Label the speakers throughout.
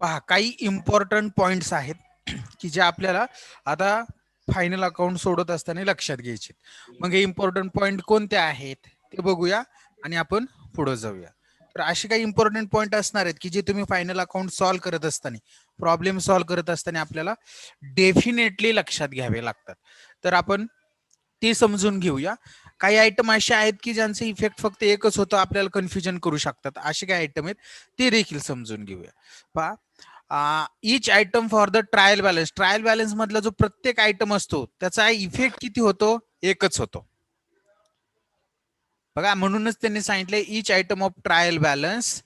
Speaker 1: पहा काही important points आहेत की जे आपल्याला आता फायनल अकाउंट सोडत असताना लक्षात घ्यायचे. मग हे इम्पॉर्टंट पॉइंट कोणते आहेत ते बघूया आणि आपण पुढे जाऊया. तर असे काही इम्पॉर्टंट पॉइंट असणार आहेत की जे तुम्ही फायनल अकाउंट सॉल्व्ह करत असताना, प्रॉब्लेम सॉल्व्ह करत असताना आपल्याला डेफिनेटली लक्षात घ्यावे लागतात. तर आपण ते समजून घेऊया. काही आयटम असे आहेत की ज्यांचे इफेक्ट फक्त एकच होतं, आपल्याला कन्फ्युजन करू शकतात. असे काही आयटम आहेत ते देखील समजून घेऊया. पहा, each item for the trial balance मधला जो प्रत्येक आयटम असतो त्याचा इफेक्ट किती होतो? एकच होतो. बघा, म्हणूनच त्यांनी सांगितले each item of trial balance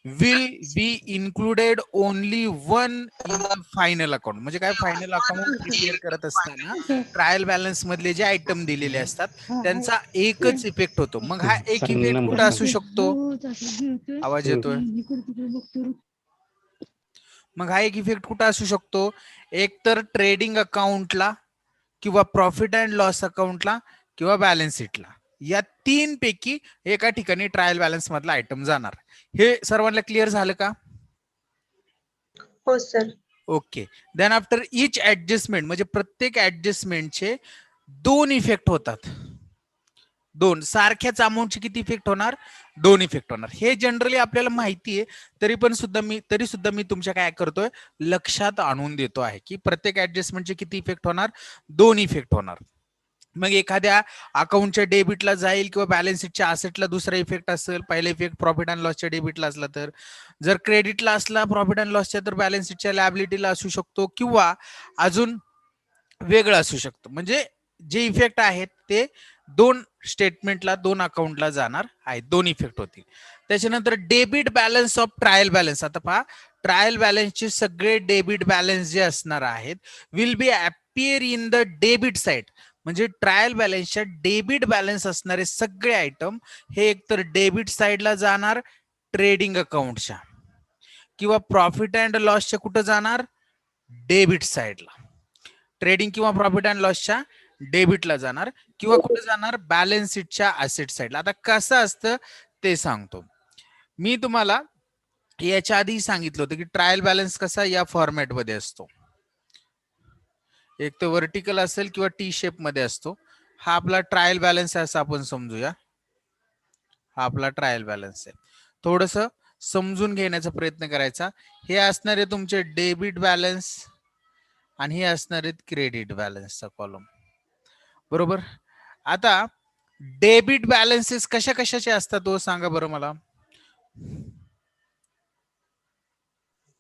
Speaker 1: will be included only one in the final account. म्हणजे काय, फायनल अकाउंट प्रिपेअर करत असताना ट्रायल बॅलन्स मधले जे आयटम दिलेले असतात त्यांचा एकच इफेक्ट होतो. मग हा एक इफेक्ट कुठं असू शकतो? आवाज येतोय? मग हा एक इफेक्ट कुठं असू शकतो? एक तर ट्रेडिंग अकाउंटला, किंवा प्रॉफिट अँड लॉस अकाउंटला, किंवा बॅलन्स शीटला. या तीन पैकी एका ठिकाणी ट्रायल बॅलन्स मधला आयटम जाणार. हे सर्वांना क्लिअर झालं का?
Speaker 2: हो sir.
Speaker 1: Okay. Then after each adjustment, म्हणजे प्रत्येक ऍडजस्टमेंटचे दोन इफेक्ट होतात. दोन सारख्याच अमाऊंटचे किती इफेक्ट होणार? दोन इफेक्ट होणार. हे जनरली आपल्याला माहिती आहे, तरी सुद्धा मी तुमच्या काय करतोय, लक्षात आणून देतो आहे की प्रत्येक ऍडजस्टमेंटचे किती इफेक्ट होणार? दोन इफेक्ट होणार. मग एखाद्या अकाउंटच्या डेबिटला जाईल किंवा बॅलन्स शीटच्या असेटला दुसरा इफेक्ट असेल. पहिला इफेक्ट प्रॉफिट अँड लॉसच्या डेबिटला असला तर, जर क्रेडिटला असला प्रॉफिट अँड लॉसच्या तर बॅलन्स शीटच्या लायबिलिटीला असू शकतो, किंवा अजून वेगळं असू शकतं. म्हणजे जे इफेक्ट आहेत ते दोन स्टेटमेंटला, दोन अकाउंटला जाणार आहेत. दोन इफेक्ट होतील. त्याच्यानंतर debit balance of trial balance. आता पहा, ट्रायल बॅलन्सचे सगळे डेबिट बॅलन्स जे असणार आहेत will be appear in the debit side. म्हणजे ट्रायल बॅलन्सच्या डेबिट बॅलन्स असणारे सगळे आयटम हे एकतर डेबिट साइडला जाणार ट्रेडिंग अकाउंटच्या, किंवा प्रॉफिट अँड लॉसच्या कुठं जाणार? डेबिट साइडला. ट्रेडिंग किंवा प्रॉफिट अँड लॉसच्या डेबिटला जाणार, किंवा कुठे जाणार? बॅलन्स शीटच्या असेट साइडला. आता कसं असतं ते सांगतो मी तुम्हाला. याच्या आधी सांगितलं होतं की ट्रायल बॅलन्स कसा या फॉर्मॅटमध्ये असतो. एक तर व्हर्टिकल असेल किंवा टी शेप मध्ये असतो. हा आपला ट्रायल बॅलन्स आहे असं आपण समजूया. हा आपला ट्रायल बॅलन्स आहे. थोडस समजून घेण्याचा प्रयत्न करायचा. हे असणार आहे तुमचे डेबिट बॅलन्स आणि हे असणार आहेत क्रेडिट बॅलन्सचा कॉलम. बरोबर. आता डेबिट बॅलन्सेस कशा कशाचे असतात तो सांगा बरं मला.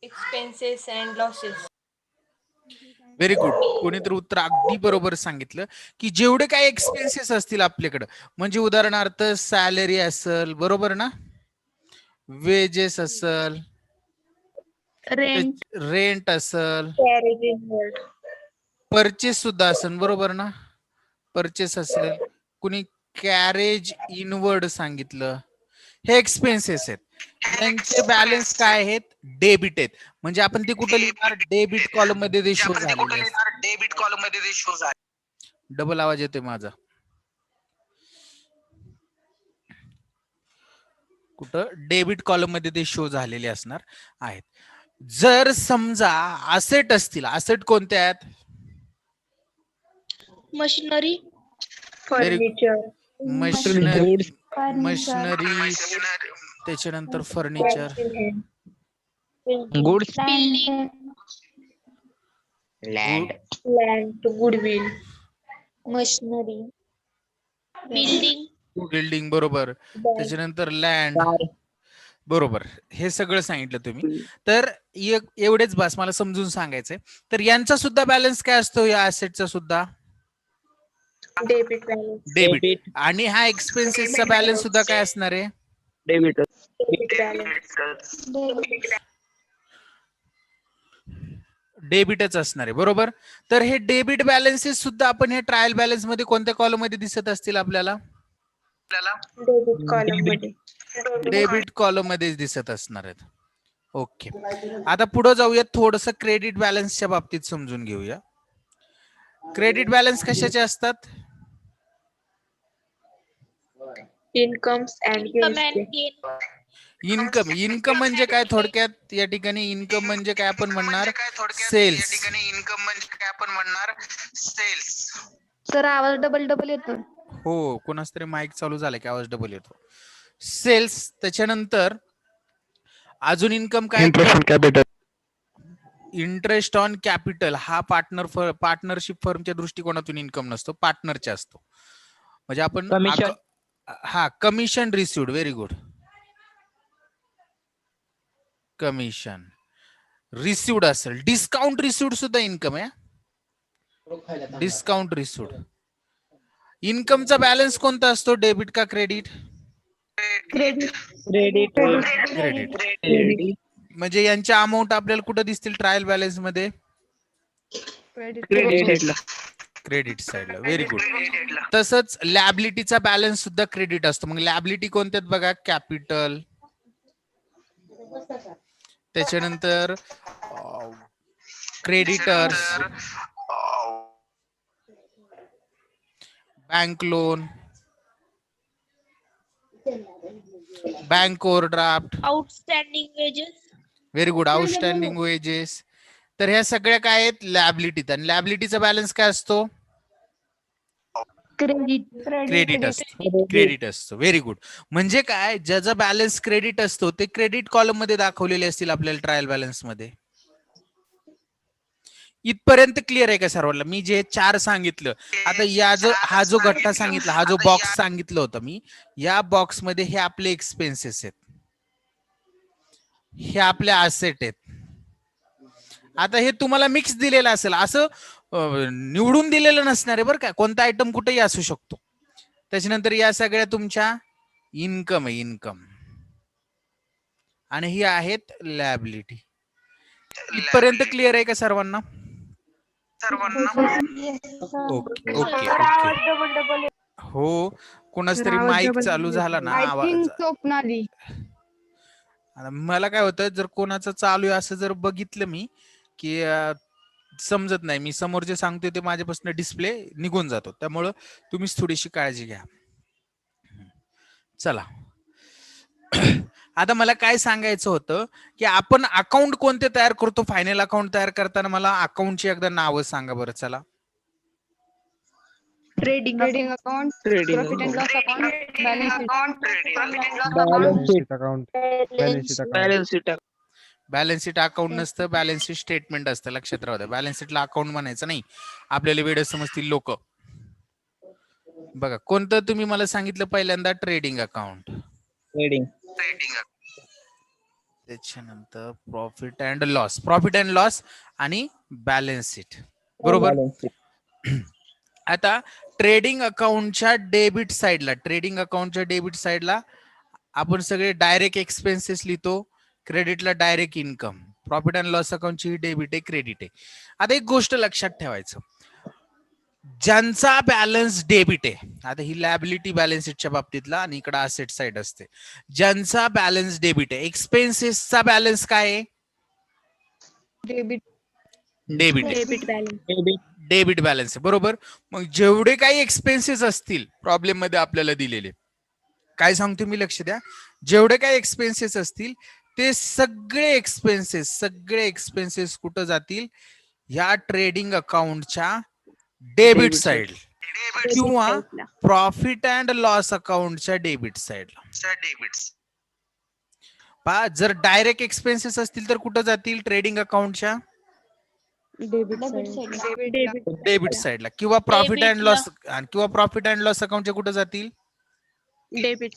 Speaker 2: Expenses and losses.
Speaker 1: Very good. कोणीतरी उत्तर अगदी बरोबर सांगितलं की जेवढे काही एक्सपेन्सेस असतील आपल्याकडं, म्हणजे उदाहरणार्थ सॅलरी असेल, बरोबर ना, वेजेस असेल,
Speaker 3: रेंट
Speaker 1: रेंट असेल,
Speaker 2: कॅरेज इनवर्ड.
Speaker 1: परचेस सुद्धा असेल, बरोबर ना, परचेस असेल, कुणी कॅरेज इनवर्ड सांगितलं, हे एक्सपेन्सेस आहेत. यांचे बॅलन्स काय आहेत? डेबिट आहेत. म्हणजे आपण ते कुठे लिहिणार? डेबिट कॉलम मध्ये ते शो झालेले असतात.
Speaker 2: डेबिट कॉलम मध्ये ते शो झाले.
Speaker 1: डबल आवाज येतोय माझा. कुठं? डेबिट कॉलम मध्ये ते शो झालेले असणार आहेत. जर समजा असेट असतील, असेट कोणते आहेत?
Speaker 3: Machinery,
Speaker 2: furniture.
Speaker 1: मशिनरी, त्याच्यानंतर furniture,
Speaker 4: goods,
Speaker 3: building,
Speaker 4: land,
Speaker 2: land, goodwill.
Speaker 3: Machinery, building,
Speaker 1: building, बरोबर. त्याच्यानंतर लँड, बरोबर. हे सगळं सांगितलं तुम्ही. तर एवढेच बस, मला समजून सांगायचंय. तर यांचा सुद्धा बॅलन्स काय असतो? या ॲसेटचा सुद्धा
Speaker 2: डेबिट बॅलन्स.
Speaker 1: डेबिट. आणि हा एक्सपेन्सेसचा बॅलन्स सुद्धा काय असणार आहे?
Speaker 4: Debit,
Speaker 2: debit balance.
Speaker 1: डेबिटच असणार आहे, बरोबर. तर हे डेबिट बॅलन्सेस सुद्धा आपण हे ट्रायल बॅलन्स मध्ये कोणत्या कॉलम मध्ये दिसत असतील आपल्याला?
Speaker 2: डेबिट कॉलम मध्ये.
Speaker 1: डेबिट कॉलम मध्येच दिसत असणार आहेत. ओके. आता पुढे जाऊया, थोडस क्रेडिट बॅलन्सच्या बाबतीत समजून घेऊया. क्रेडिट बॅलन्स कशाचे असतात?
Speaker 2: Incomes and
Speaker 3: income and
Speaker 2: gains.
Speaker 3: Gain,
Speaker 1: income income म्हणजे काय थोडक्यात या ठिकाणी इन्कम म्हणजे काय आपण म्हणणार सेल्स.
Speaker 4: इन्कम म्हणजे काय आपण म्हणणार सेल्स.
Speaker 3: सर आवाज डबल डबल येतो.
Speaker 1: हो कोणाच तरी माईक चालू झाला की आवाज डबल येतो. सेल्स त्याच्यानंतर अजून इन्कम काय
Speaker 4: कॅपिटल.
Speaker 1: इंटरेस्ट ऑन कॅपिटल हा पार्टनरशिप फर्मच्या दृष्टिकोनातून इन्कम नसतो पार्टनरच्या असतो. म्हणजे आपण
Speaker 5: Commission.
Speaker 1: हा commission received. Very good. Commission received असेल. डिस्काउंट रिसिव्ड सुद्धा इन्कम आहे. Discount received. इन्कमचा बॅलन्स कोणता असतो डेबिट का क्रेडिट?
Speaker 5: क्रेडिट.
Speaker 1: क्रेडिट. म्हणजे यांच्या अमाऊंट आपल्याला कुठे दिसतील ट्रायल बॅलन्स मध्ये?
Speaker 5: क्रेडिट.
Speaker 1: क्रेडिट साइडला. Very good. तसंच लॅबिलिटीचा बॅलन्स सुद्धा क्रेडिट असतो. मग लॅबिलिटी कोणत्यात बघा? कॅपिटल, त्याच्यानंतर creditors, bank loan, bank overdraft.
Speaker 3: Outstanding wedges.
Speaker 1: Very good. Outstanding wedges. तर ह्या सगळ्या काय आहेत? लॅबिलिटीत. आणि लॅबिलिटीचा बॅलन्स काय असतो? क्रेडिट असतो. क्रेडिट असतो. Very good. म्हणजे काय, ज्याचा बॅलन्स क्रेडिट असतो ते क्रेडिट कॉलम मध्ये दाखवलेले असतील आपल्याला ट्रायल बॅलन्स मध्ये. इथपर्यंत क्लिअर आहे का सर्वांना? मी जे 4 सांगितलं, आता हा जो गठ्ठा सांगितला, हा जो बॉक्स सांगितलं होतं मी, या बॉक्स मध्ये हे आपले एक्सपेन्सेस आहेत, हे आपले असेट आहेत. आता हे तुम्हाला मिक्स दिलेलं असेल, असं निवडून दिलेलं नसणार आहे बरं का. कोणता आयटम कुठेही असू शकतो. त्याच्यानंतर या सगळ्या तुमच्या इन्कम आहे, इन्कम. आणि ही आहेत लॅबिलिटी. इथपर्यंत क्लिअर आहे का सर्वांना? Okay okay okay. हो कोणाच तरी माईक चालू झाला ना आवाज. मला काय होतं, जर कोणाचं चालू आहे असं जर बघितलं मी की समजत नाही, मी समोर जे सांगतोय ते माझ्यापासून डिस्प्ले निघून जातो. त्यामुळं तुम्हीच थोडीशी काळजी घ्या. चला आता मला काय सांगायचं होतं की आपण अकाउंट कोणते तयार करतो? फायनल अकाउंट तयार करताना मला अकाउंटची एकदा नावं सांगा बरं. चला.
Speaker 2: Trading
Speaker 6: account, profit and loss account,
Speaker 5: balance sheet.
Speaker 1: Balance sheet account नसतं, बॅलन्स शीट स्टेटमेंट असतं. लक्षात राहू द्या. बॅलन्स शीटला अकाउंट म्हणायचं नाही, आपल्याला वेळ समजतील लोक. बघा कोणतं तुम्ही मला सांगितलं पहिल्यांदा? Trading account.
Speaker 5: ट्रेडिंग.
Speaker 1: त्याच्यानंतर profit and loss. Profit and loss आणि बॅलन्स शीट. बरोबर. आता ट्रेडिंग अकाउंटच्या डेबिट साइडला आपण सगळे डायरेक्ट एक्सपेन्सेस लिहितो. क्रेडिटला direct income. Profit and loss अकाउंटची डेबिट आहे, क्रेडिट आहे. आता एक गोष्ट लक्षात ठेवायचं, ज्यांचा बॅलन्स डेबिट आहे, आता ही लॅबिलिटी बॅलन्स शीटच्या बाबतीतला आणि इकडे असेट साइड असते. ज्यांचा बॅलन्स डेबिट आहे, एक्सपेन्सेसचा बॅलन्स काय आहे? डेबिट बॅलन्स आहे. बरोबर. मग जेवढे काही एक्सपेन्सेस असतील प्रॉब्लेम मध्ये आपल्याला दिलेले, काय सांगतो मी, लक्ष द्या, जेवढे काही एक्सपेन्सेस असतील ते सगळे एक्सपेन्सेस कुठं जातील? ह्या ट्रेडिंग अकाउंटच्या डेबिट साइड किंवा प्रॉफिट अँड लॉस अकाउंटच्या डेबिट साइडला. पहा, जर डायरेक्ट एक्सपेन्सेस असतील तर कुठं जातील? ट्रेडिंग अकाउंटच्या डेबिट साइडला. किंवा प्रॉफिट अँड लॉस अकाउंटच्या कुठं जातील? डेबिट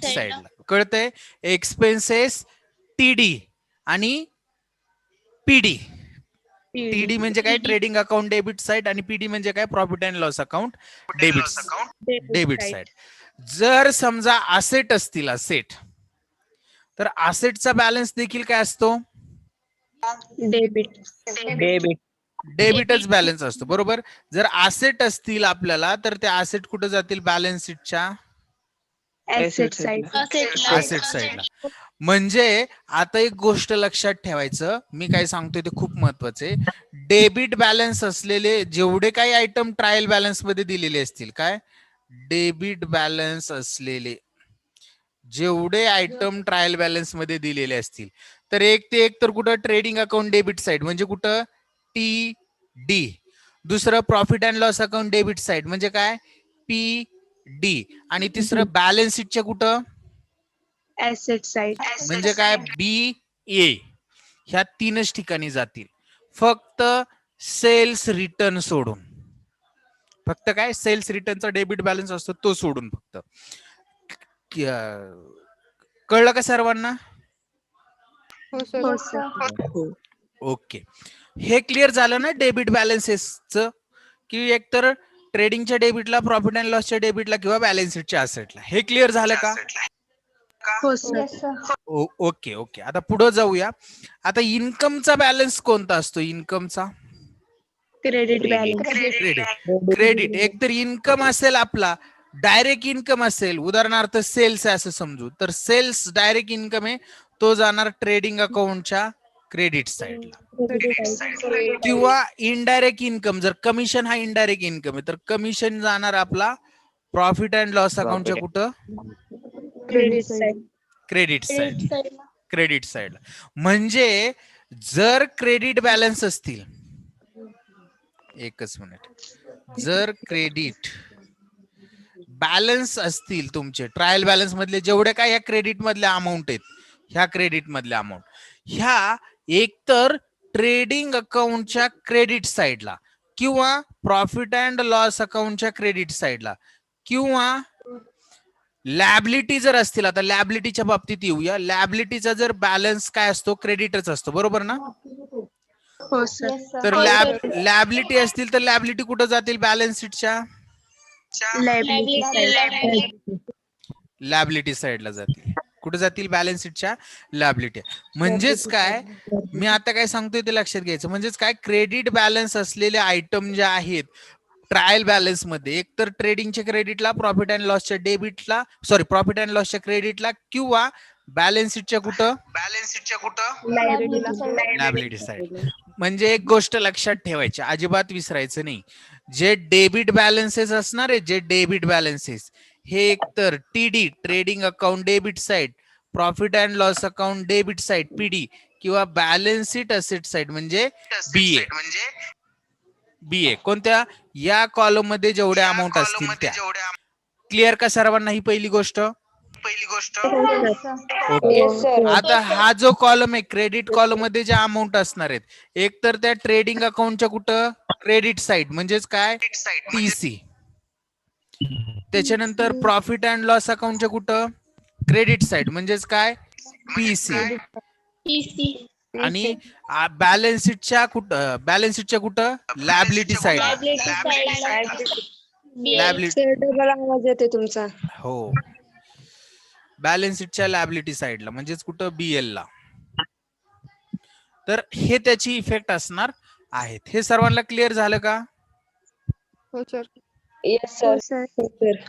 Speaker 1: साइडला. कळतंय? एक्सपेन्सेस टीडी आणि पीडी. टीडी म्हणजे काय? Trading account debit side. आणि पीडी म्हणजे काय? Profit and loss account debit side. जर समजा असेट असतील, असेट, तर असेटचा बॅलन्स देखील काय असतो? डेबिटच बॅलन्स असतो. बरोबर. जर असेट असतील आपल्याला तर ते असेट कुठे जातील? बॅलन्स शीटच्या
Speaker 2: ऍसेट
Speaker 1: साइडला. म्हणजे आता एक गोष्ट लक्षात ठेवायचं, मी काय सांगतोय ते खूप महत्वाचं आहे. डेबिट बॅलन्स असलेले जेवढे काही आयटम ट्रायल बॅलन्स मध्ये दिलेले असतील, काय डेबिट बॅलन्स असलेले जेवढे आयटम ट्रायल बॅलन्स मध्ये दिलेले असतील तर एक ते एक तर कुठं ट्रेडिंग अकाउंट डेबिट साइड म्हणजे कुठं टी डी, दुसरं profit and loss account debit side म्हणजे काय पी डी, आणि तिसरं बॅलन्स शीटच्या कुठं
Speaker 6: Asset side.
Speaker 1: म्हणजे काय बी ए. ह्या तीनच ठिकाणी जातील फक्त सेल्स रिटर्न सोडून. फक्त काय सेल्स रिटर्नचा डेबिट बॅलन्स असतो तो सोडून फक्त. कळलं का सर्वांना?
Speaker 6: हो सर.
Speaker 1: ओके, हे क्लिअर झालं ना डेबिट बॅलन्सेसचं, की एकतर ट्रेडिंगच्या डेबिटला, प्रॉफिट अँड लॉसच्या डेबिटला किंवा बॅलन्स शीटच्या असेटला. हे क्लिअर झालं का?
Speaker 6: हो sir.
Speaker 3: Yes, sir.
Speaker 1: Okay okay, आता पुढे जाऊया. आता इन्कमचा बॅलन्स कोणता असतो? इन्कमचा
Speaker 6: Credit balance.
Speaker 1: क्रेडिट. एक तर इन्कम असेल आपला, डायरेक्ट इन्कम असेल, उदाहरणार्थ सेल्स आहे असं समजू, तर सेल्स डायरेक्ट इन्कम आहे, तो जाणार ट्रेडिंग अकाउंटच्या क्रेडिट साइडला. किंवा इनडायरेक्ट इन्कम, जर कमिशन हा इनडायरेक्ट इन्कम आहे तर कमिशन जाणार आपला प्रॉफिट अँड लॉस अकाउंटच्या कुठं
Speaker 6: Credit side.
Speaker 1: Credit side.
Speaker 3: Credit side ला.
Speaker 1: क्रेडिट साइडला. म्हणजे जर क्रेडिट बॅलन्स असतील, एकच मिनिट, जर क्रेडिट बॅलन्स असतील तुमचे ट्रायल बॅलन्स मधले जेवढे काय ह्या क्रेडिट मधल्या अमाऊंट आहेत, ह्या क्रेडिट मधल्या अमाऊंट ह्या एकतर ट्रेडिंग अकाउंटच्या क्रेडिट साइडला किंवा प्रॉफिट अँड लॉस अकाउंटच्या क्रेडिट साइडला किंवा लॅबिलिटी जर असतील. आता लॅबिलिटीच्या बाबतीत येऊया. लॅबिलिटीचा जर बॅलन्स काय असतो क्रेडिटच असतो, बरोबर ना?
Speaker 6: हो सर.
Speaker 3: Yes, sir.
Speaker 1: तर
Speaker 3: हो, sir.
Speaker 1: लॅबिलिटी असतील तर लॅबिलिटी कुठं जातील? बॅलन्स शीटच्या
Speaker 6: Liability side.
Speaker 1: लॅबिलिटी साइडला जातील. कुठे जातील? बॅलन्स शीटच्या लॅबिलिटी. म्हणजेच काय, मी आता काय सांगतोय ते लक्षात घ्यायचं. म्हणजेच काय, क्रेडिट बॅलन्स असलेले आयटम जे आहेत ट्रायल बॅलन्स मध्ये, एक तर ट्रेडिंगच्या क्रेडिटला, प्रॉफिट अँड लॉसच्या डेबिटला, सॉरी प्रॉफिट अँड लॉसच्या क्रेडिटला किंवा बॅलन्स शीटच्या कुठं
Speaker 3: Liability side.
Speaker 1: Liability side. म्हणजे एक गोष्ट लक्षात ठेवायची, अजिबात विसरायचं नाही. जे डेबिट बॅलन्सेस असणार आहे, जे डेबिट बॅलन्सेस हे एकतर TD trading account debit side, profit and loss account debit side PD, किंवा बॅलन्स शीट असेट साइड म्हणजे बीए. बीए कोणत्या? या कॉलम मध्ये जेवढ्या अमाऊंट असतील त्या. क्लिअर का सर्वांना ही पहिली गोष्ट? ओके.
Speaker 3: Yes, sir.
Speaker 1: आता हा जो कॉलम आहे क्रेडिट कॉलम मध्ये ज्या अमाऊंट असणार आहेत, एक तर त्या ट्रेडिंग अकाउंटच्या कुठं क्रेडिट साइड म्हणजेच काय टीसी, त्याच्यानंतर प्रॉफिट अँड लॉस अकाउंटच्या कुठं क्रेडिट साइड म्हणजेच काय पीसी,
Speaker 3: PC.
Speaker 1: आणि बॅलन्स शीटच्या कुठं लॅबिलिटी साइड.
Speaker 3: Liability side ला.
Speaker 1: लॅबिलिटी,
Speaker 6: सर डबल आवाज येते तुमचा.
Speaker 1: हो, बॅलन्स शीटच्या लॅबिलिटी साइडला म्हणजेच कुठं बीएल ला. तर हे त्याची इफेक्ट असणार आहेत. हे सर्वांना क्लिअर झालं का?
Speaker 6: हो sir.
Speaker 2: Yes, sir.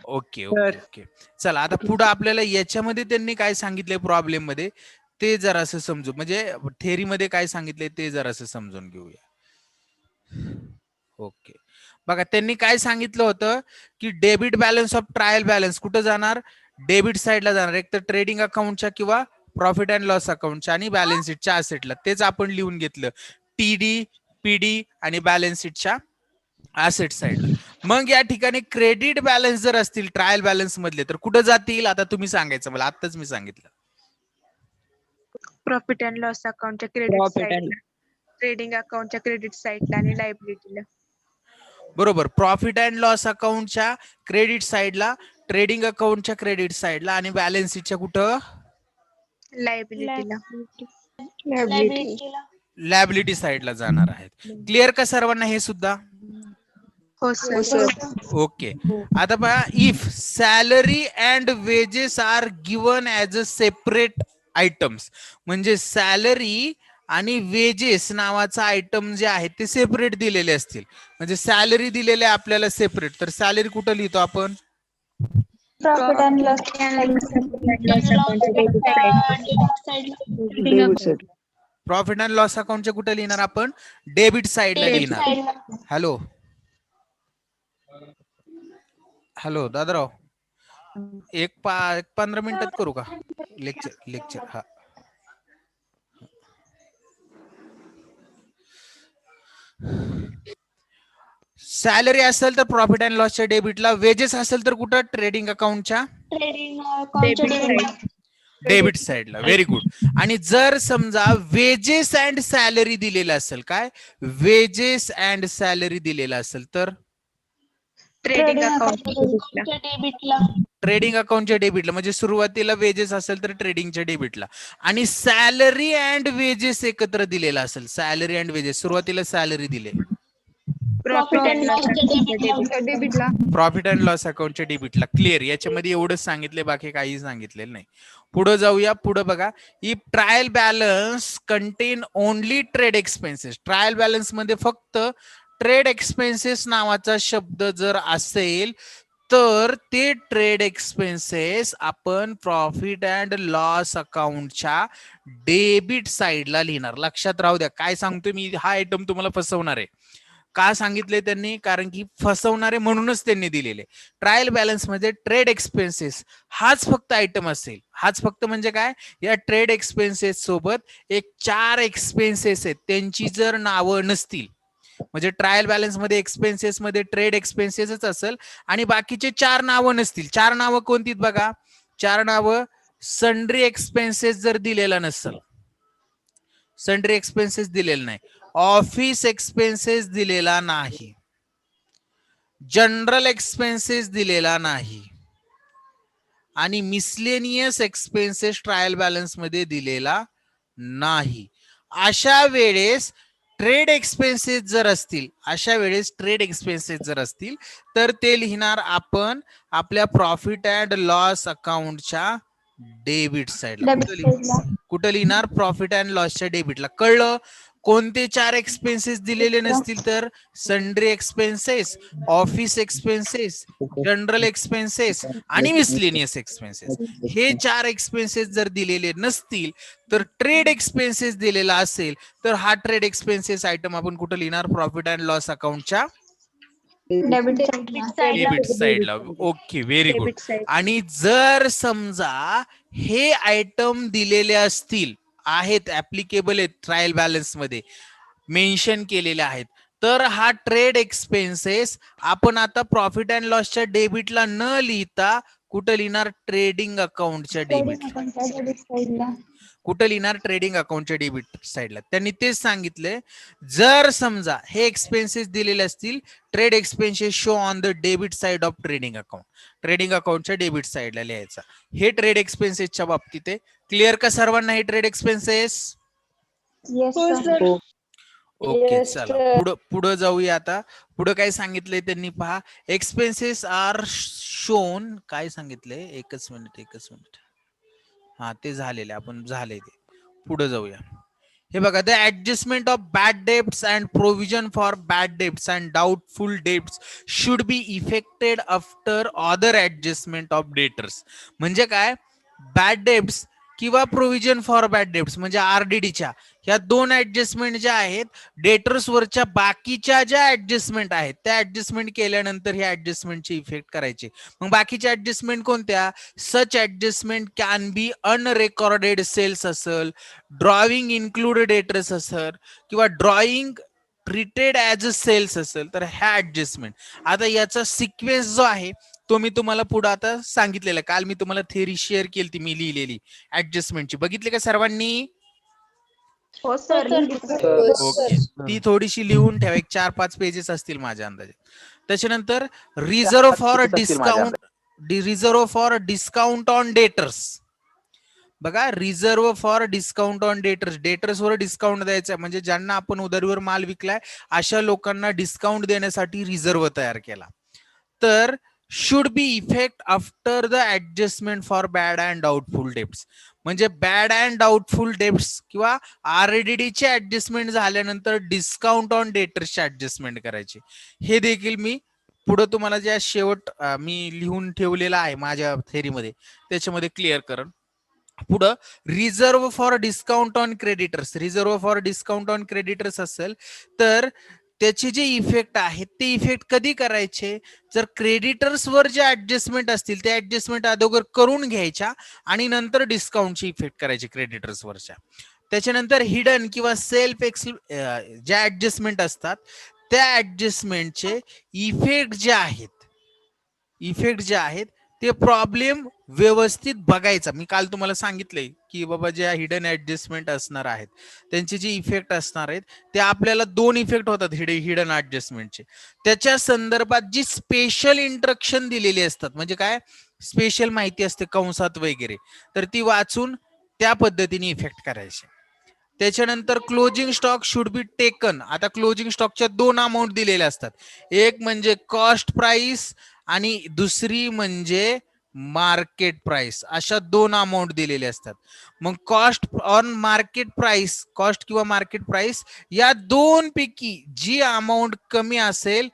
Speaker 1: Okay okay okay. चला आता पुढे आपल्याला याच्यामध्ये त्यांनी काय सांगितलंय प्रॉब्लेम मध्ये ते जरा असं समजू, म्हणजे थेअरी मध्ये काय सांगितलंय ते जरा असं समजून घेऊया. ओके, बघा त्यांनी काय सांगितलं होतं की debit balance of trial balance कुठं जाणार? डेबिट साइडला जाणार, एक तर ट्रेडिंग अकाउंटच्या किंवा प्रॉफिट अँड लॉस अकाउंटच्या आणि बॅलन्स शीटच्या असेटला. तेच आपण लिहून घेतलं, टीडी पीडी आणि बॅलन्स शीटच्या असेट साइडला. मग या ठिकाणी क्रेडिट बॅलन्स जर असतील ट्रायल बॅलन्स मधले तर कुठं जातील? आता तुम्ही सांगायचं मला, आताच मी सांगितलं.
Speaker 6: प्रॉफिट अँड लॉस अकाउंटच्या क्रेडिट साईडला, ट्रेडिंग अकाउंटच्या क्रेडिट साईडला आणि लायबिलिटीला.
Speaker 1: बरोबर, प्रॉफिट अँड लॉस अकाउंटच्या क्रेडिट साइडला, ट्रेडिंग अकाउंटच्या क्रेडिट साइडला आणि बॅलन्स शीटच्या कुठं
Speaker 6: लायबिलिटीला.
Speaker 3: Liability ला.
Speaker 1: लॅबिलिटी साइडला जाणार आहेत. क्लिअर का सर्वांना हे सुद्धा?
Speaker 6: हो सर.
Speaker 1: ओके. आता पहा, if salary and wages are given as a separate items, म्हणजे सॅलरी आणि वेजेस नावाचा आयटम जे आहेत ते सेपरेट दिलेले असतील. म्हणजे सॅलरी दिलेले आपल्याला सेपरेट, तर सॅलरी कुठं लिहितो आपण?
Speaker 3: Profit and loss side ला.
Speaker 1: प्रॉफिट अँड लॉस अकाउंटचे कुठे लिहिणार आपण? डेबिट साइडला
Speaker 3: Debit
Speaker 1: लिहिणार.
Speaker 3: side ला.
Speaker 1: हॅलो दादाराव, एक 15 मिनिटात करू का लेक्चर हा. सॅलरी असेल तर प्रॉफिट अँड लॉसच्या डेबिटला, वेजेस असेल तर कुठं ट्रेडिंग अकाउंटच्या
Speaker 3: ट्रेडिंग अकाउंटच्या
Speaker 6: Debit
Speaker 3: डेबिटला.
Speaker 6: side.
Speaker 1: डेबिट साइडला. Very good. आणि जर समजा वेजेस अँड सॅलरी दिलेलं असेल, काय वेजेस अँड सॅलरी दिलेलं असेल तर
Speaker 6: ट्रेडिंग
Speaker 3: ट्रेडिंग
Speaker 6: अकाउंट
Speaker 3: अकाउंटच्या डेबिटला.
Speaker 1: ट्रेडिंग अकाउंटच्या डेबिटला, म्हणजे सुरुवातीला वेजेस असेल तर ट्रेडिंगच्या डेबिटला, आणि सॅलरी अँड वेजेस एकत्र दिलेला असेल, सॅलरी अँड वेजेस सुरुवातीला सॅलरी दिले,
Speaker 6: प्रॉफिट अँड लॉस
Speaker 3: लॉसच्या
Speaker 6: डेबिटला.
Speaker 1: प्रॉफिट अँड लॉस अकाउंटच्या डेबिटला. क्लिअर. याच्यामध्ये एवढंच सांगितले, बाकी काही सांगितलेलं नाही. पुढे जाऊया. पुढे बघा, if trial balance content only trade expenses, trial balance मध्ये फक्त ट्रेड एक्सपेन्सेस नावाचा शब्द जर असेल तर ते ट्रेड एक्सपेन्सेस आपण प्रॉफिट अँड लॉस अकाउंटच्या डेबिट साइडला लिहिणार. लक्षात राहू द्या, काय सांगतोय मी, हा आयटम तुम्हाला फसवणार आहे. का सांगितले त्यांनी? कारण की फसवणारे म्हणूनच त्यांनी दिलेले. ट्रायल बॅलन्स मध्ये ट्रेड एक्सपेन्सेस हाच फक्त आयटम असेल. हाच फक्त म्हणजे काय, या ट्रेड एक्सपेन्सेस सोबत एक 4 एक्सपेन्सेस आहेत, त्यांची जर नावं नसतील, म्हणजे ट्रायल बॅलन्स मध्ये एक्सपेन्सेस मध्ये ट्रेड एक्सपेन्सेसच असेल आणि बाकीचे 4 नावं नसतील. 4 नावं कोणती बघा, 4 नावं, सन्ड्री एक्सपेन्सेस जर दिलेला नसेल, सन्ड्री एक्सपेन्सेस दिलेला नाही, ऑफिस एक्सपेन्सेस दिलेला नाही, जनरल एक्सपेन्सेस दिलेला नाही, आणि मिसलेनियस एक्सपेन्सेस ट्रायल बॅलन्स मध्ये दिलेला नाही. अशा वेळेस ट्रेड एक्सपेन्सेस जर असतील, अशा वेळेस ट्रेड एक्सपेन्सेस जर असतील तर ते लिहिणार आपण आपल्या प्रॉफिट अँड लॉस अकाउंटच्या डेबिट साइडला. कुठं लिहिणार? प्रॉफिट अँड लॉसच्या डेबिटला. कळलं? कोणते 4 एक्सपेन्सेस दिलेले नसतील तर sundry expenses, office expenses, general expenses आणि मिसलेनियस एक्सपेन्सेस. हे 4 एक्सपेन्सेस जर दिलेले नसतील तर ट्रेड एक्सपेन्सेस दिलेला असेल तर हा ट्रेड एक्सपेन्सेस आयटम आपण कुठे लिहिणार? प्रॉफिट अँड लॉस अकाउंटच्या डेबिट साइडला. Okay, very good.
Speaker 6: Debit side.
Speaker 1: आणि जर समजा हे आयटम दिलेले असतील, आहेत, ऍप्लिकेबल आहेत, ट्रायल बॅलन्स मध्ये मेन्शन केलेले आहेत, तर हा ट्रेड एक्सपेन्सेस आपण आता प्रॉफिट अँड लॉसच्या डेबिटला न लिहिता कुठं लिहिणार? ट्रेडिंग अकाउंटच्या डेबिटला. कुठं लिहिणार? ट्रेडिंग अकाउंटच्या डेबिट साइडला. त्यांनी तेच सांगितले, जर समजा हे एक्सपेन्सेस दिलेले असतील, trade expenses show on the debit side of trading account, trading अकाउंटच्या डेबिट साइडला लिहायचा. हे ट्रेड एक्सपेन्सेसच्या बाबतीत आहे. क्लिअर का सर्वांना हे ट्रेड एक्सपेन्सेस? ओके, चला पुढं जाऊया. आता पुढं काय सांगितलंय त्यांनी पहा, एक्सपेन्सेस आर शोन, काय सांगितलंय, एकच मिनिट. हा, ते झालेले, आपण झाले ते. पुढे जाऊया. हे बघा, the adjustment of bad debts and provision for bad debts and doubtful debts should be affected after other adjustment of debtors. म्हणजे काय, बॅड डेब्ट्स किंवा प्रोव्हिजन फॉर बॅड डेब्ट्स म्हणजे आरडीडीच्या ह्या 2 ऍडजस्टमेंट ज्या आहेत, डेटर्स वरच्या बाकीच्या ज्या ऍडजस्टमेंट आहेत त्या ऍडजस्टमेंट केल्यानंतर ह्या ऍडजस्टमेंटचे इफेक्ट करायचे. मग बाकीच्या ऍडजस्टमेंट कोणत्या? सच ऍडजस्टमेंट कॅन बी अनरेकॉर्डेड सेल्स असेल, ड्रॉइंग इन्क्लूड डेटर्स असेल, किंवा drawing treated as a sales असेल, तर ह्या ऍडजस्टमेंट. आता याचा सिक्वेन्स जो आहे तो मी तुम्हाला पुढे आता सांगितलेला. काल मी तुम्हाला थेअरी शेअर केली ती, मी लिहिलेली ऍडजस्टमेंटची. बघितली का सर्वांनी? ओके, ती थोडीशी लिहून ठेवा, एक 4-5 पेजेस असतील माझ्या अंदाजे. त्याच्यानंतर reserve for discount on debtors. बघा, reserve for discount on debtors, debtors वर डिस्काउंट द्यायचा, म्हणजे ज्यांना आपण उधारीवर माल विकलाय अशा लोकांना डिस्काउंट देण्यासाठी रिझर्व तयार केला. तर should be effect after the adjustment for bad and doubtful debts. म्हणजे बॅड अँड डाउटफुल डेब्ट्स किंवा आरडीडीचे ऍडजस्टमेंट झाल्यानंतर डिस्काउंट ऑन डेटर्सचे ऍडजस्टमेंट करायचे. हे देखील मी पुढे तुम्हाला ज्या शेवट मी लिहून ठेवलेला आहे माझ्या थेअरीमध्ये त्याच्यामध्ये क्लिअर करेन. पुढं reserve for discount on creditors, reserve for discount on creditors असेल तर त्याचे जे इफेक्ट आहेत ते इफेक्ट कधी करायचे, जर क्रेडिटर्स वर जे ऍडजस्टमेंट असतील ते ऍडजस्टमेंट अगोदर करून घ्यायच्या आणि नंतर डिस्काउंटची इफेक्ट करायची क्रेडिटर्स वरच्या. त्याच्यानंतर हिडन किंवा सेल्फ ज्या ऍडजस्टमेंट असतात त्या ऍडजस्टमेंटचे इफेक्ट जे आहेत ते प्रॉब्लेम व्यवस्थित बघायचा. मी काल तुम्हाला सांगितलंय की बाबा ज्या हिडन ऍडजस्टमेंट असणार आहेत त्यांचे जे इफेक्ट असणार आहेत ते आपल्याला 2 इफेक्ट होतात हिडन ऍडजस्टमेंटचे. त्याच्या संदर्भात जी स्पेशल इंस्ट्रक्शन दिलेली असतात, म्हणजे काय स्पेशल माहिती असते कंसात वगैरे, तर ती वाचून त्या पद्धतीने इफेक्ट करायचे. त्याच्यानंतर closing stock should be taken. आता क्लोजिंग स्टॉकच्या 2 अमाऊंट दिलेल्या असतात, एक म्हणजे कॉस्ट प्राइस आणि दुसरी म्हणजे मार्केट प्राइस. अशा 2 अमाऊंट दिलेले असतात. मग cost on market price, cost किंवा मार्केट प्राइस या 2 पैकी जी अमाऊंट कमी असेल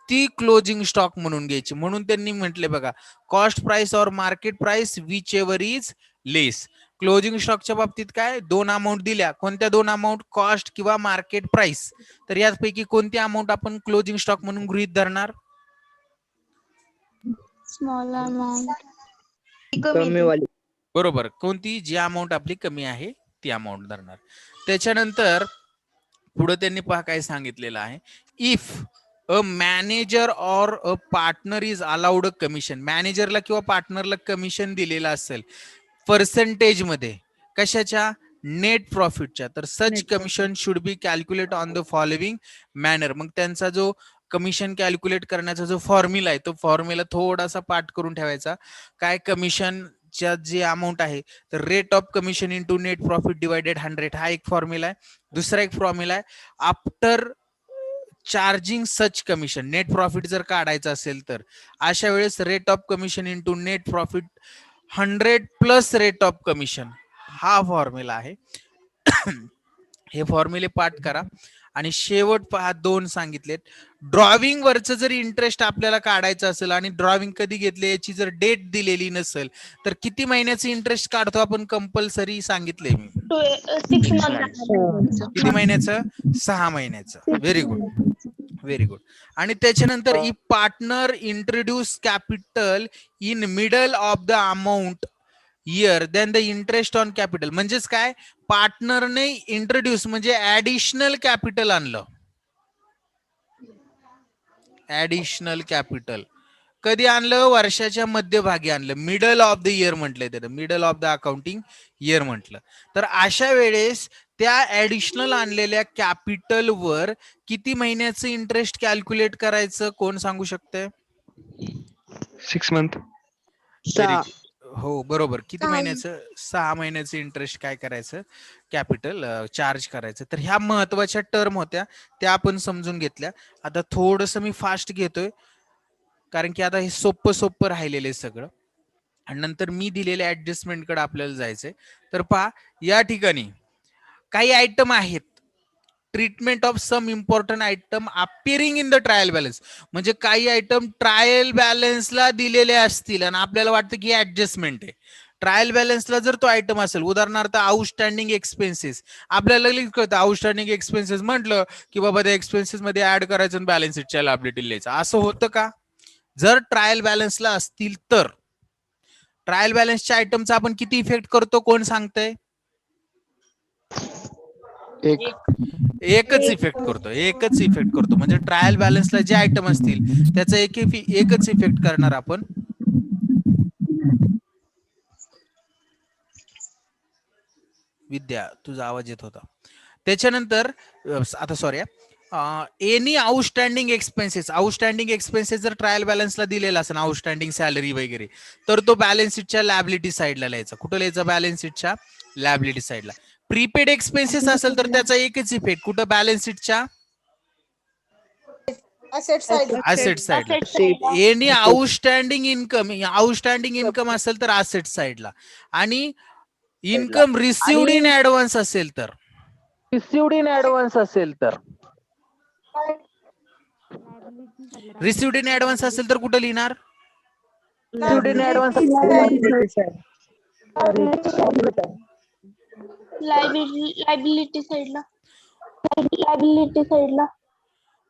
Speaker 1: ती क्लोजिंग स्टॉक म्हणून घ्यायची. म्हणून त्यांनी म्हटले बघा, कॉस्ट प्राइस और market price which ever is less. Closing स्टॉकच्या बाबतीत काय 2 अमाऊंट दिल्या, कोणत्या 2 अमाऊंट, कॉस्ट किंवा मार्केट प्राइस. तर यापैकी कोणती अमाऊंट आपण क्लोजिंग स्टॉक म्हणून गृहीत धरणार?
Speaker 3: Small amount.
Speaker 2: कमी वाली.
Speaker 1: बरोबर, कोणती जी अमाऊंट आपली कमी आहे ती अमाऊंट धरणार. त्याच्यानंतर पुढे त्यांनी पहा काय सांगितलेलं आहे, इफ अ मॅनेजर और a partner is allowed a commission. मॅनेजरला किंवा पार्टनरला कमिशन दिलेलं असेल पर्सेंटेज मध्ये, कशाच्या, नेट प्रॉफिटच्या, तर such commission should be calculate on the following manner. मग त्यांचा जो कमिशन कॅल्क्युलेट करण्याचा जो फॉर्म्युला आहे तो फॉर्म्युला थोडासा पाठ करून ठेवायचा. काय कमिशन जे अमाऊंट आहे तर rate of commission into net profit divided 100 हा एक फॉर्म्युला आहे. दुसरा एक फॉर्म्युला आहे आफ्टर चार्जिंग सच कमिशन. नेट प्रॉफिट जर काढायचं असेल तर अशा वेळेस rate of commission into net profit 100 plus rate of commission हा फॉर्म्युला आहे. हे फॉर्म्युले पाठ करा. आणि शेवट पहा 2 सांगितलेत. ड्रॉविंग वरचं जर इंटरेस्ट आपल्याला काढायचं असेल आणि ड्रॉविंग कधी घेतले याची जर डेट दिलेली नसेल तर किती महिन्याचं इंटरेस्ट काढतो आपण कंपल्सरी सांगितलंय मी.
Speaker 3: 6 months.
Speaker 1: किती महिन्याचं? 6 महिन्याचं. Very good, very good. आणि त्याच्यानंतर if partner introduce capital in middle of the amount year then the interest on capital. म्हणजेच काय, पार्टनरने इंट्रोड्यूस म्हणजे ऍडिशनल कॅपिटल आणलं. ऍडिशनल कॅपिटल कधी आणलं? वर्षाच्या मध्यभागी आणलं. मिडल ऑफ द इयर म्हटलंय त्याला, middle of the accounting year म्हटलं. तर अशा वेळेस त्या ऍडिशनल आणलेल्या कॅपिटल वर किती महिन्याचं इंटरेस्ट कॅल्क्युलेट करायचं, कोण सांगू शकतंय?
Speaker 2: 6 month.
Speaker 1: हो बरोबर. किती महिन्याचं? 6 महिन्याचं इंटरेस्ट काय करायचं, कॅपिटल चार्ज करायचं. तर ह्या महत्वाच्या टर्म होत्या त्या आपण समजून घेतल्या. आता थोडस मी फास्ट घेतोय कारण की आता हे सोपं राहिलेलं आहे सगळं आणि नंतर मी दिलेल्या ऍडजस्टमेंट कडे आपल्याला जायचंय. तर पहा या ठिकाणी काही आयटम आहेत, treatment of some important item appearing in the trial balance. म्हणजे काही आयटम ट्रायल बॅलन्सला दिलेले असतील आणि आपल्याला वाटतं की ऍडजस्टमेंट आहे. ट्रायल बॅलन्सला जर तो आयटम असेल, उदाहरणार्थ आउटस्टँडिंग एक्सपेन्सेस, आपल्याला लगेच कळतं आउटस्टँडिंग एक्सपेन्सेस म्हटलं की बाबा त्या एक्सपेन्सेस मध्ये ऍड करायचं आणि बॅलन्स शीटच्या लायबिलिटी लिहायचं. असं होतं का? जर ट्रायल बॅलन्सला असतील तर ट्रायल बॅलन्सच्या आयटमचा आपण किती इफेक्ट करतो, कोण सांगतंय? एकच इफेक्ट करतो, एकच इफेक्ट करतो. म्हणजे ट्रायल बॅलन्सला जे आयटम असतील त्याचा एकच इफेक्ट करणार आपण. विद्या तुझा आवाज येत होता. त्याच्यानंतर आता सॉरी, एनी आउटस्टँडिंग एक्सपेन्सेस जर ट्रायल बॅलन्सला दिलेला असेल, आउटस्टँडिंग सॅलरी वगैरे, तर तो बॅलन्स शीटच्या लॅबिलिटी साईडला लिहायचा. कुठं लिहायचा? बॅलन्स शीटच्या लॅबिलिटी साईडला. प्रीपेड एक्सपेन्सेस असेल तर त्याचा एकच इफेक्ट कुठं? बॅलन्स शीटच्या
Speaker 5: asset side.
Speaker 1: Any outstanding income असेल तर असेट साईडला. आणि इन्कम रिसिव्ड इन ऍडव्हान्स असेल तर रिसिव्ड इन ऍडव्हान्स असेल तर कुठं लिहिणार?
Speaker 3: लायबिलिटी साईडला.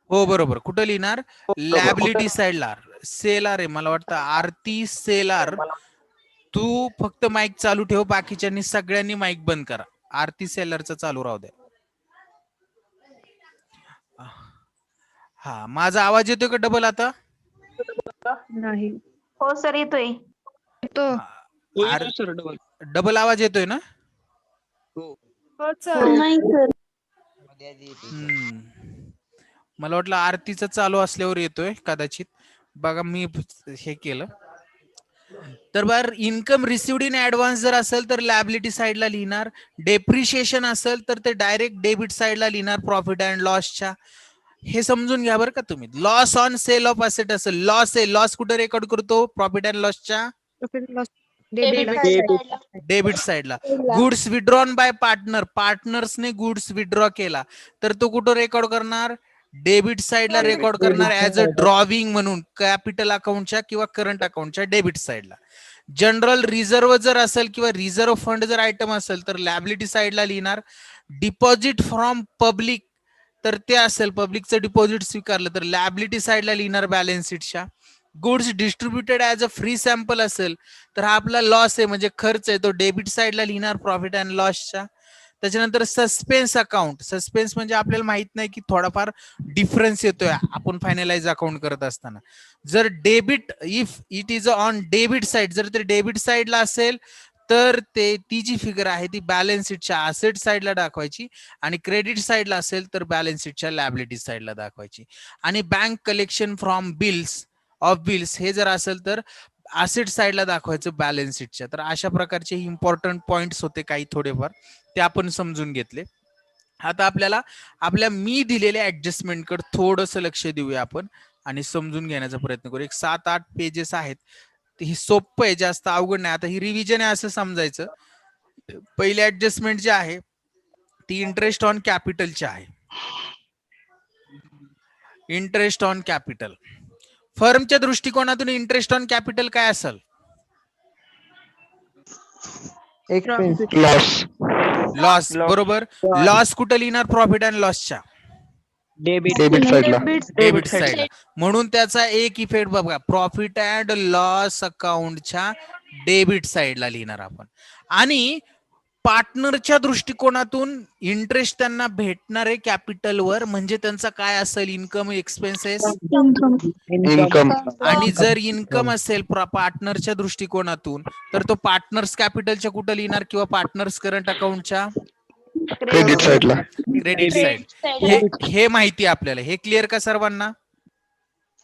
Speaker 1: हो बरोबर. कुठं लिहिणार? लॅबिलिटी साइडला. सेलार आहे मला वाटतं, आरती सेलार. तू फक्त माईक चालू ठेव, बाकीच्यांनी सगळ्यांनी माईक बंद करा. आरती सेलरचा चालू राहू द्या. हा, माझा आवाज येतोय का डबल आता?
Speaker 6: नाही.
Speaker 3: हो सर येतोय.
Speaker 2: Sir double.
Speaker 1: डबल आवाज येतोय ना?
Speaker 6: हो
Speaker 3: नाही सर.
Speaker 1: मला वाटलं आरतीचं चालू असल्यावर येतोय कदाचित. बघा मी हे केलं. तर बर, इन्कम रिसिव्ड इन ऍडव्हान्स जर असेल तर लॅबिलिटी साइडला लिहिणार. डेप्रिशिएशन असेल तर ते डायरेक्ट डेबिट साइडला लिहिणार प्रॉफिट अँड लॉसच्या. हे समजून घ्या बरं का तुम्ही. Loss on sale of asset असेल, लॉस आहे, लॉस कुठे रेकॉर्ड करतो? प्रॉफिट अँड लॉसच्या डेबिट साइडला. गुड्स विड्रॉन बाय पार्टनर, पार्टनर्सने गुड्स विड्रॉ केला तर तो कुठं रेकॉर्ड करणार? डेबिट साइडला रेकॉर्ड करणार ऍज अ ड्रॉविंग म्हणून कॅपिटल अकाउंटच्या किंवा करंट अकाउंटच्या डेबिट साइडला. जनरल रिझर्व्ह जर असेल किंवा रिझर्व्ह फंड जर आयटम असेल तर लॅबिलिटी साइडला लिहिणार. डिपॉझिट फ्रॉम पब्लिक तर ते असेल, पब्लिकचं डिपॉझिट स्वीकारलं तर लॅबिलिटी साइडला लिहिणार बॅलन्स शीटच्या. Goods distributed as a free sample असेल तर हा आपला लॉस आहे म्हणजे खर्च आहे, तो डेबिट साइडला लिहिणार प्रॉफिट अँड लॉसच्या. त्याच्यानंतर सस्पेन्स अकाउंट. सस्पेन्स म्हणजे आपल्याला माहित नाही की थोडाफार डिफरन्स येतोय आपण फायनलाइज अकाउंट करत असताना. जर debit, if it is on debit side, जर ते डेबिट साइडला असेल तर ती जी फिगर आहे ती बॅलन्स शीटच्या असेट साइडला दाखवायची, आणि क्रेडिट साइडला असेल तर बॅलन्स शीटच्या लॅबिलिटी साइडला दाखवायची. आणि bank collection from bills of bills हे जर असेल तर असेट साइडला दाखवायचं बॅलन्स शीटच्या. तर अशा प्रकारचे इम्पॉर्टंट पॉइंट्स होते काही थोडेफार, ते आपण समजून घेतले. आता आपल्याला आपल्या मी दिलेल्या ऍडजस्टमेंट कडे थोडस लक्ष देऊया आपण आणि समजून घेण्याचा प्रयत्न करू. एक 7-8 पेजेस आहेत. हे सोपं आहे, जास्त अवघड नाही. आता ही रिव्हिजन आहे असं समजायचं. पहिली ऍडजस्टमेंट जी आहे ती इंटरेस्ट ऑन कॅपिटलची आहे. Interest on capital. फर्मच्या दृष्टिकोनातून इंटरेस्ट ऑन कॅपिटल काय असेल?
Speaker 2: लॉस.
Speaker 1: लॉस. बरोबर. लॉस कुठं लिहिणार? प्रॉफिट अँड लॉसच्या
Speaker 2: डेबिट साइडला.
Speaker 1: डेबिट साइडला. म्हणून त्याचा एक इफेक्ट बघा, प्रॉफिट अँड लॉस अकाउंटच्या डेबिट साइडला लिहिणार आपण. आणि पार्टनरच्या दृष्टिकोनातून इंटरेस्ट त्यांना भेटणारे कॅपिटलवर म्हणजे त्यांचा काय असेल? Income, expenses.
Speaker 2: इन्कम.
Speaker 1: आणि जर इन्कम असेल पार्टनरच्या दृष्टिकोनातून तर तो पार्टनर्स कॅपिटलच्या कुठं लिहिणार किंवा पार्टनर्स करंट अकाउंटच्या
Speaker 2: क्रेडिट साइडला.
Speaker 1: Credit side. हे माहिती आपल्याला. हे क्लिअर का सर्वांना?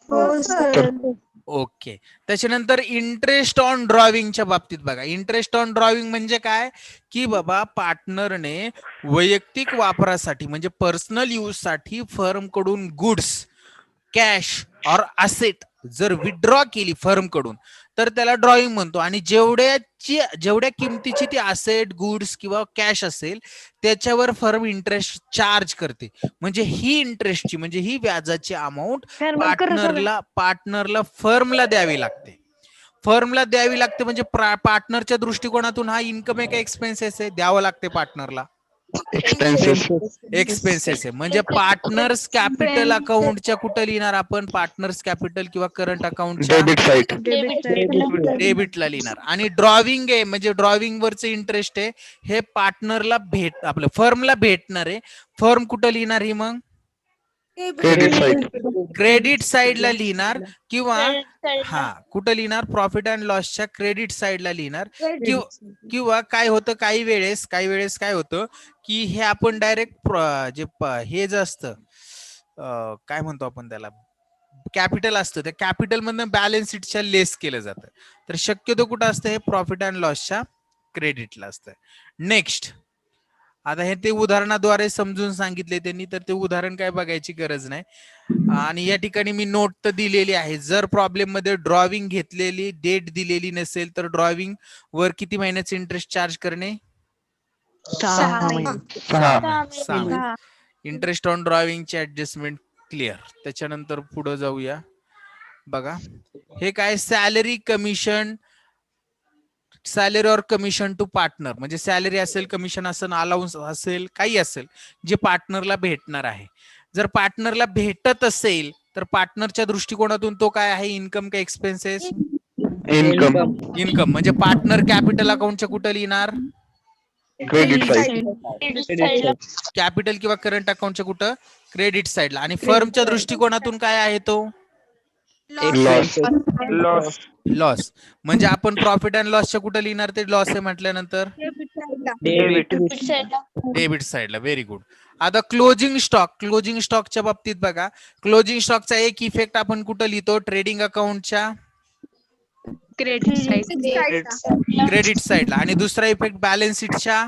Speaker 3: हो सर.
Speaker 1: ओके. त्याच्यानंतर इंटरेस्ट ऑन ड्रॉविंगच्या बाबतीत बघा. इंटरेस्ट ऑन ड्रॉविंग म्हणजे काय की बाबा पार्टनरने वैयक्तिक वापरासाठी म्हणजे पर्सनल यूज साठी फर्म कडून गुड्स, कॅश और असेट जर विड्रॉ केली फर्म कडून तर त्याला ड्रॉइंग म्हणतो. आणि जेवढ्या किमतीची ती असेट, गुड्स किंवा कॅश असेल त्याच्यावर फर्म इंटरेस्ट चार्ज करते. म्हणजे ही इंटरेस्टची म्हणजे ही व्याजाची अमाऊंट पार्टनरला फर्मला द्यावी लागते. फर्मला द्यावी लागते म्हणजे पार्टनरच्या दृष्टिकोनातून हा इन्कम आहे का एक्सपेन्सेस आहे? द्यावं लागते पार्टनरला. एक्सपेन्सेस आहे. म्हणजे पार्टनर्स कॅपिटल अकाउंटच्या कुठं लिहिणार आपण? पार्टनर्स कॅपिटल किंवा करंट अकाउंटच्या
Speaker 2: डेबिट साइड.
Speaker 1: डेबिटला लिहिणार. आणि ड्रॉविंग आहे म्हणजे ड्रॉविंग वरचे इंटरेस्ट आहे हे पार्टनरला आपलं फर्मला भेटणार आहे. फर्म कुठं लिहिणार ही मग?
Speaker 2: Credit side.
Speaker 1: क्रेडिट साइडला लिहिणार किंवा कुठं लिहिणार? प्रॉफिट अँड लॉसच्या क्रेडिट साइडला लिहिणार. किंवा काय होतं काही वेळेस काय होतं की हे आपण डायरेक्ट जे हे जे असतं काय म्हणतो आपण त्याला, कॅपिटल असतं, त्या कॅपिटल मधनं बॅलन्स शीटच्या लेस केलं जातं. तर शक्यतो कुठं असतं? हे प्रॉफिट अँड लॉसच्या क्रेडिटला असतं. नेक्स्ट. आता हे ते उदाहरणाद्वारे समजून सांगितले त्यांनी, तर ते उदाहरण काय बघायची गरज नाही. आणि या ठिकाणी मी नोट तर दिलेली आहे. जर प्रॉब्लेम मध्ये ड्रॉविंग घेतलेली डेट दिलेली नसेल तर ड्रॉविंग वर किती महिन्याचे इंटरेस्ट चार्ज करणे?
Speaker 2: 6 महिने.
Speaker 1: इंटरेस्ट ऑन ड्रॉविंगची ऍडजस्टमेंट क्लिअर. त्याच्यानंतर पुढे जाऊया. बघा हे काय? सॅलरी कमिशन, सॅलरी और कमिशन टू पार्टनर म्हणजे सॅलरी असेल, कमिशन असेल, अलाउन्स असेल, काही असेल जे पार्टनरला भेटणार आहे. जर पार्टनरला भेटत असेल तर पार्टनरच्या दृष्टिकोनातून तो काय आहे, इन्कम का एक्सपेन्सेस?
Speaker 2: इन्कम.
Speaker 1: इन्कम. म्हणजे पार्टनर कॅपिटल अकाउंटच्या कुठं लिहिणार?
Speaker 2: Credit side.
Speaker 1: कॅपिटल किंवा करंट अकाउंटच्या कुठं? क्रेडिट साइडला. आणि फर्मच्या दृष्टिकोनातून काय आहे तो?
Speaker 2: लॉस.
Speaker 1: लॉस. म्हणजे आपण प्रॉफिट अँड लॉसच्या कुठं लिहिणार ते लॉस आहे म्हटल्यानंतर? डेबिट साइडला. Very good. आता क्लोजिंग स्टॉक. क्लोजिंग स्टॉकच्या बाबतीत बघा, क्लोजिंग स्टॉकचा एक इफेक्ट आपण कुठं लिहितो? ट्रेडिंग अकाउंटच्या
Speaker 6: क्रेडिट साईड.
Speaker 1: क्रेडिट साइडला. आणि दुसरा इफेक्ट बॅलन्स शीटच्या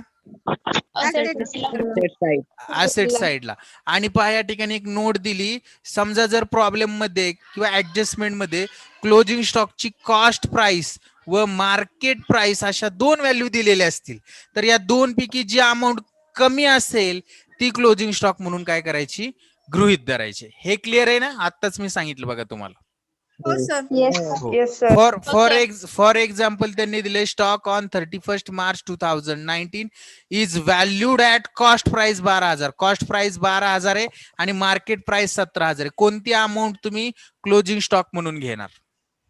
Speaker 1: ऍसेट साइडला. आणि पहा या ठिकाणी एक नोट दिली, समजा जर प्रॉब्लेम मध्ये किंवा ऍडजस्टमेंट मध्ये क्लोजिंग स्टॉकची कॉस्ट प्राइस व मार्केट प्राइस अशा दोन व्हॅल्यू दिलेल्या असतील तर या दोन पैकी जी अमाऊंट कमी असेल ती क्लोजिंग स्टॉक म्हणून काय करायची? गृहीत धरायचे. हे क्लिअर आहे ना? आताच मी सांगितलं बघा तुम्हाला.
Speaker 5: हो सर.
Speaker 1: फॉर एक्झाम्पल त्यांनी दिले stock on 31 March 2019 is valued at cost price 12,000. Cost price 12,000 आहे आणि मार्केट प्राइस 17,000 आहे. कोणती अमाऊंट तुम्ही क्लोजिंग स्टॉक म्हणून घेणार?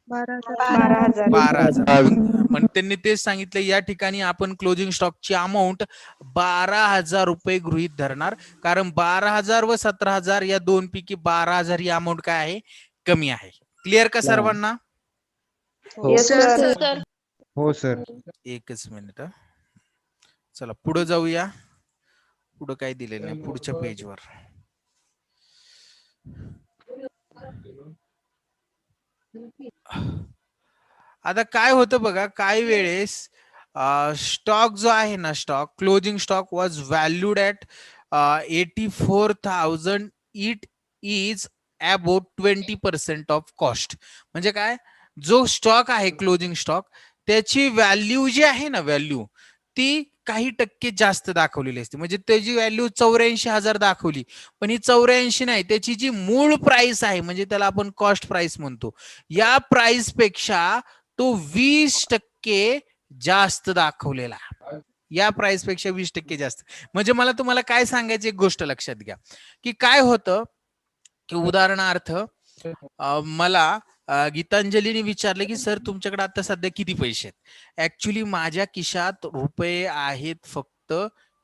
Speaker 1: 12,000. मग त्यांनी तेच सांगितलं, या ठिकाणी आपण क्लोजिंग स्टॉकची अमाऊंट 12,000 रुपये गृहीत धरणार, कारण 12,000 व 17,000 या दोन पैकी 12,000 ही अमाऊंट काय आहे? कमी आहे. क्लिअर का सर्वांना?
Speaker 7: हो सर.
Speaker 1: एकच मिनिट. चला पुढे जाऊया. पुढे काय दिलेलं नाही पुढच्या पेजवर. आता काय होतं बघा, काही वेळेस स्टॉक जो आहे ना, stock closing stock was valued at 84,000. It is about 20% of cost. म्हणजे काय, जो स्टॉक आहे क्लोजिंग स्टॉक त्याची व्हॅल्यू जी आहे ना, व्हॅल्यू ती काही टक्के जास्त दाखवलेली असते. म्हणजे त्याची व्हॅल्यू 84,000 दाखवली, पण ही 84 नाही, त्याची जी मूळ प्राइस आहे म्हणजे त्याला आपण कॉस्ट प्राइस म्हणतो, या प्राइस पेक्षा तो 20% जास्त दाखवलेला. या प्राइस पेक्षा 20% जास्त. म्हणजे मला तुम्हाला काय सांगायचं, एक गोष्ट लक्षात घ्या की काय होतं की उदाहरणार्थ मला गीतांजलीने विचारले की सर तुमच्याकडे आता सध्या किती पैसे आहेत? ऍक्च्युली माझ्या खिशात रुपये आहेत फक्त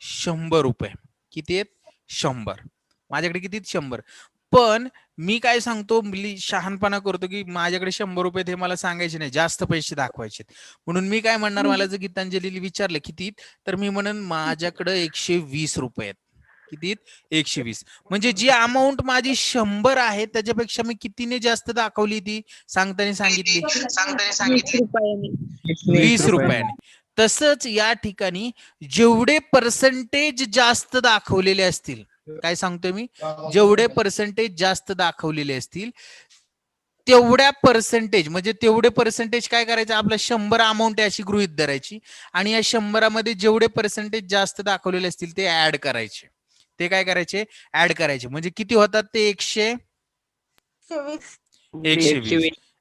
Speaker 1: 100 रुपये. किती आहेत? 100. माझ्याकडे किती? 100. पण मी काय सांगतो, शहाणपणा करतो की माझ्याकडे 100 रुपये हे मला सांगायचे नाही, जास्त पैसे दाखवायचे. म्हणून मी काय म्हणणार, मला जर गीतांजलीने विचारलं किती तर मी म्हणन माझ्याकडे 120 रुपये आहेत. किती? 120. म्हणजे जी अमाऊंट माझी 100 आहे त्याच्यापेक्षा मी कितीने जास्त दाखवली ती सांगताना सांगितली? 20 रुपयाने. तसंच या ठिकाणी जेवढे पर्सेंटेज जास्त दाखवलेले असतील, काय सांगतोय मी, जेवढे पर्सेंटेज जास्त दाखवलेले असतील तेवढ्या पर्सेंटेज, म्हणजे तेवढे पर्सेंटेज काय करायचं, आपलं 100 अमाऊंट अशी गृहीत धरायची आणि या 100 मध्ये जेवढे पर्सेंटेज जास्त दाखवलेले असतील ते ऍड करायचे. ते काय करायचे? ऍड करायचे. म्हणजे किती होतात ते?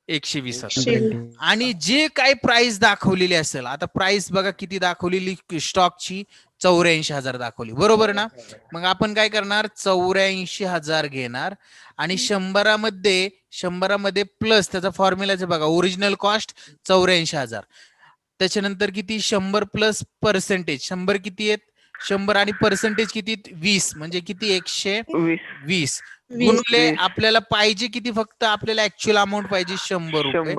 Speaker 1: 120 होतात. आणि जे काही प्राइस दाखवलेली असेल, आता प्राइस बघा किती दाखवलेली स्टॉकची? 84,000 दाखवली, बरोबर ना? मग आपण काय करणार? 84,000 घेणार आणि 100 मध्ये प्लस त्याचा फॉर्म्युलाचं बघा, ओरिजिनल कॉस्ट 84,000, त्याच्यानंतर किती? 100 प्लस पर्सेंटेज. 100 किती आहेत? 100 आणि पर्सेंटेज किती? 20. म्हणजे किती? 120 गुणले आपल्याला पाहिजे किती? फक्त आपल्याला ऍक्च्युअल अमाऊंट पाहिजे 100 रुपये,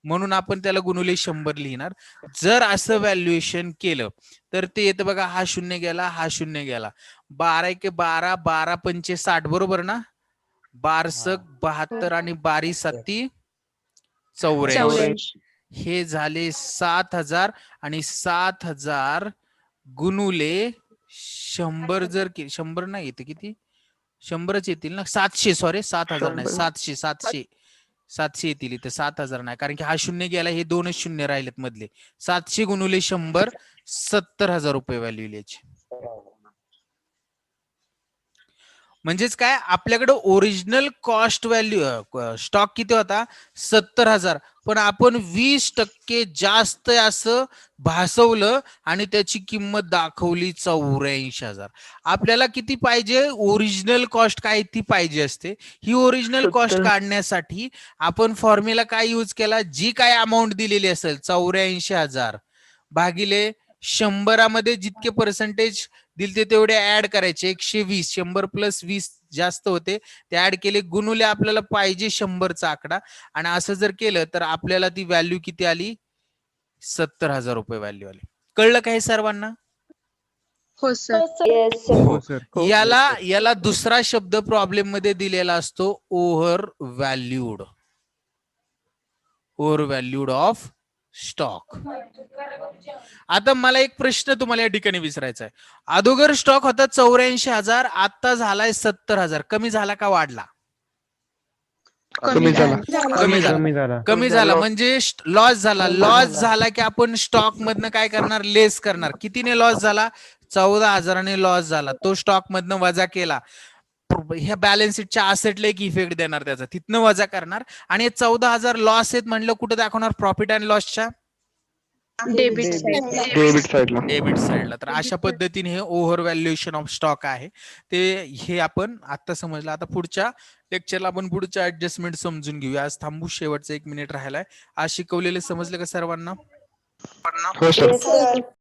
Speaker 1: म्हणून आपण त्याला गुणुले 100 लिहिणार. जर असं व्हॅल्युएशन केलं तर ते येतं बघा, हा 0 गेला, हा 0 गेला, 12 × 12, 12 × 5 = 60, बरोबर ना? 12 × 72 आणि 12 × 7 = 84. हे झाले 7,000 आणि 7,000 गुणुले 100 जर 100 नाही येते, किती? 100च येतील ना? 700, सॉरी 7,000 नाही, 700 येतील इथे. 7,000 नाही, कारण की हा 0 गेला, हे 2च 0 राहिलेत मधले. 700 गुणुले 100 70,000 रुपये व्हॅल्यू याची. म्हणजेच काय, आपल्याकडे ओरिजिनल कॉस्ट व्हॅल्यू स्टॉक किती होता 70,000, पण आपण 20% जास्त असं भासवलं आणि त्याची किंमत दाखवली 84,000. आपल्याला किती पाहिजे, ओरिजिनल कॉस्ट काय ती पाहिजे असते. ही ओरिजिनल कॉस्ट काढण्यासाठी आपण फॉर्म्युला काय यूज केला, जी काय अमाऊंट दिलेली असेल 84,000 भागिले 100 जितके पर्सेंटेज दिलते तेवढे ऍड करायचे, 120, 100 + 20 जास्त होते ते ऍड केले, गुणुले आपल्याला पाहिजे 100चा आकडा, आणि असं जर केलं तर आपल्याला ती व्हॅल्यू किती आली, 70,000 रुपये व्हॅल्यू आली. कळलं का हे सर्वांना?
Speaker 6: हो सर.
Speaker 1: हो सर. याला दुसरा शब्द प्रॉब्लेम मध्ये दिलेला असतो, over valued. Over valued of stock. आता मला एक प्रश्न तुम्हाला या ठिकाणी विचारायचा आहे. अगोदर स्टॉक होता 84,000, आता झालाय 70,000. कमी झाला का वाढला?
Speaker 2: कमी झाला.
Speaker 1: कमी झाला म्हणजे लॉस झाला. लॉस झाला की आपण स्टॉक मधनं काय करणार, लेस करणार. कितीने लॉस झाला, 14,000ने लॉस झाला. तो स्टॉक मधनं वजा केला, ह्या बॅलन्स शीटच्या असेटला एक इफेक्ट देणार त्याचा, तिथनं वजा करणार, आणि 14,000 लॉस आहेत म्हणलं कुठे दाखवणार, प्रॉफिट अँड लॉसच्या
Speaker 6: डेबिट
Speaker 2: साईडला.
Speaker 1: डेबिट साईडला. तर अशा पद्धतीने हे ओव्हर व्हॅल्युएशन ऑफ स्टॉक आहे ते, हे आपण आता समजलं. आता पुढच्या लेक्चरला आपण पुढच्या ऍडजस्टमेंट समजून घेऊया. आज थांबू, शेवटचा 1 मिनिट राहिलाय. आज शिकवलेले समजले का सर्वांना?
Speaker 2: हो सर.